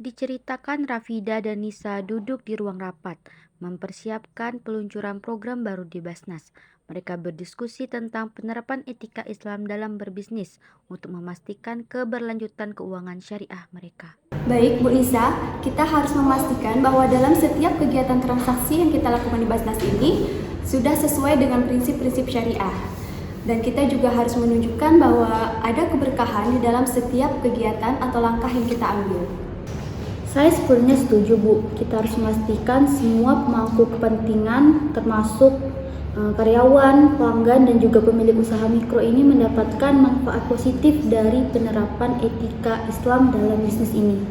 Diceritakan Rafida dan Nisa duduk di ruang rapat, mempersiapkan peluncuran program baru di Basnas. Mereka berdiskusi tentang penerapan etika Islam dalam berbisnis untuk memastikan keberlanjutan keuangan syariah mereka. Baik, Bu Nisa, kita harus memastikan bahwa dalam setiap kegiatan transaksi yang kita lakukan di Basnas ini sudah sesuai dengan prinsip-prinsip syariah. Dan kita juga harus menunjukkan bahwa ada keberkahan di dalam setiap kegiatan atau langkah yang kita ambil. Saya sepenuhnya setuju, Bu. Kita harus memastikan semua pemangku kepentingan termasuk karyawan, pelanggan, dan juga pemilik usaha mikro ini mendapatkan manfaat positif dari penerapan etika Islam dalam bisnis ini.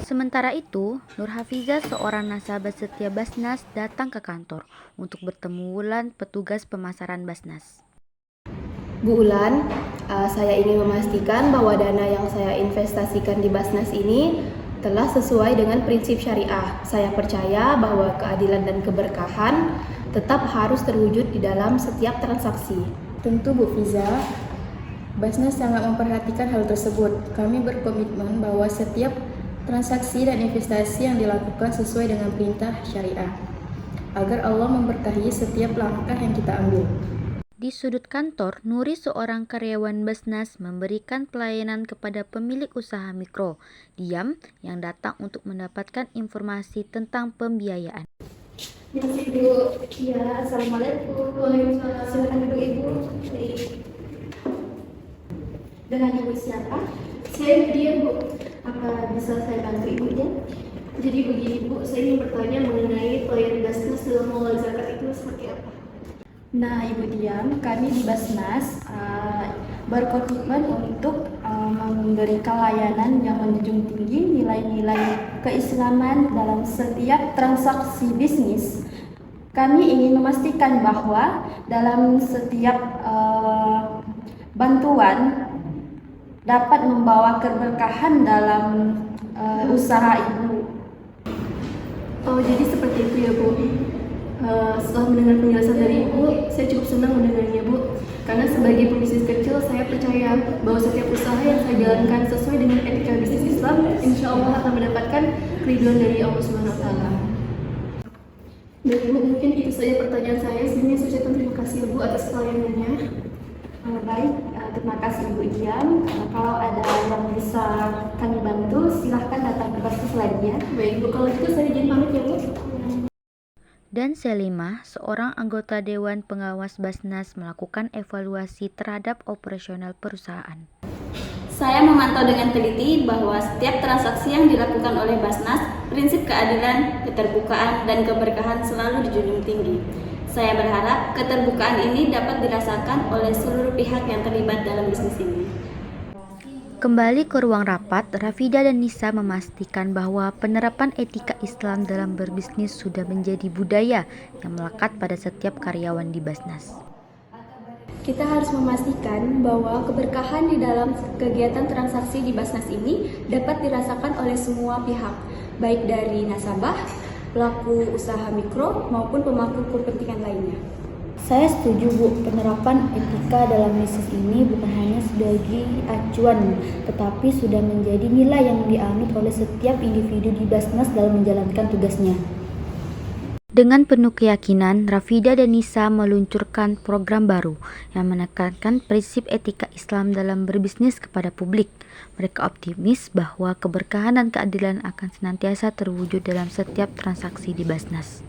Sementara itu, Nur Hafiza, seorang nasabah setia Basnas, datang ke kantor untuk bertemu Wulan, petugas pemasaran Basnas. Bu Ulan, saya ingin memastikan bahwa dana yang saya investasikan di Basnas ini telah sesuai dengan prinsip syariah. Saya percaya bahwa keadilan dan keberkahan tetap harus terwujud di dalam setiap transaksi. Tentu Bu Fiza, Basnas sangat memperhatikan hal tersebut. Kami berkomitmen bahwa setiap transaksi dan investasi yang dilakukan sesuai dengan perintah syariah, agar Allah memberkahi setiap langkah yang kita ambil. Di sudut kantor, Nuri, seorang karyawan Basnas, memberikan pelayanan kepada pemilik usaha mikro, Diam, yang datang untuk mendapatkan informasi tentang pembiayaan. Ibu, ya, assalamualaikum. Waalaikumsalam. Silakan duduk Ibu. Dengan Ibu siapa? Saya Diam, Bu. Apa bisa saya bantu Ibu ya? Jadi begini Bu, saya ingin bertanya mengenai pelayanan Basnas dalam mengelola zakat itu seperti apa? Nah, Ibu Diam, kami di Basnas berkomitmen untuk memberikan layanan yang menjunjung tinggi nilai-nilai keislaman dalam setiap transaksi bisnis. Kami ingin memastikan bahwa dalam setiap bantuan dapat membawa keberkahan dalam usaha Ibu. Oh, jadi seperti itu ya Bu. Setelah mendengar penjelasan dari Ibu, saya cukup senang mendengarnya Bu. Karena sebagai pebisnis kecil, saya percaya bahwa setiap usaha yang saya jalankan sesuai dengan etika bisnis Islam, insya Allah akan mendapatkan keridhaan dari Allah Subhanahu Wa Taala. Dan Ibu, mungkin itu saja pertanyaan saya. Sebelumnya saya ucapkan terima kasih Ibu atas pelayanannya. Baik, terima kasih Ibu Diam. Kalau ada yang bisa kami bantu, silahkan datang ke Basnas lainnya. Baik Bu, kalau gitu saya izin pamit ya Bu. Dan Selimah, seorang anggota Dewan Pengawas Basnas, melakukan evaluasi terhadap operasional perusahaan. Saya memantau dengan teliti bahwa setiap transaksi yang dilakukan oleh Basnas, prinsip keadilan, keterbukaan, dan keberkahan selalu dijunjung tinggi. Saya berharap keterbukaan ini dapat dirasakan oleh seluruh pihak yang terlibat dalam bisnis ini. Kembali ke ruang rapat, Rafida dan Nisa memastikan bahwa penerapan etika Islam dalam berbisnis sudah menjadi budaya yang melekat pada setiap karyawan di Basnas. Kita harus memastikan bahwa keberkahan di dalam kegiatan transaksi di Basnas ini dapat dirasakan oleh semua pihak, baik dari nasabah, pelaku usaha mikro, maupun pemangku kepentingan lainnya. Saya setuju, Bu. Penerapan etika dalam bisnis ini bukan hanya sebagai acuan, tetapi sudah menjadi nilai yang dianut oleh setiap individu di Basnas dalam menjalankan tugasnya. Dengan penuh keyakinan, Rafida dan Nisa meluncurkan program baru yang menekankan prinsip etika Islam dalam berbisnis kepada publik. Mereka optimis bahwa keberkahan dan keadilan akan senantiasa terwujud dalam setiap transaksi di Basnas.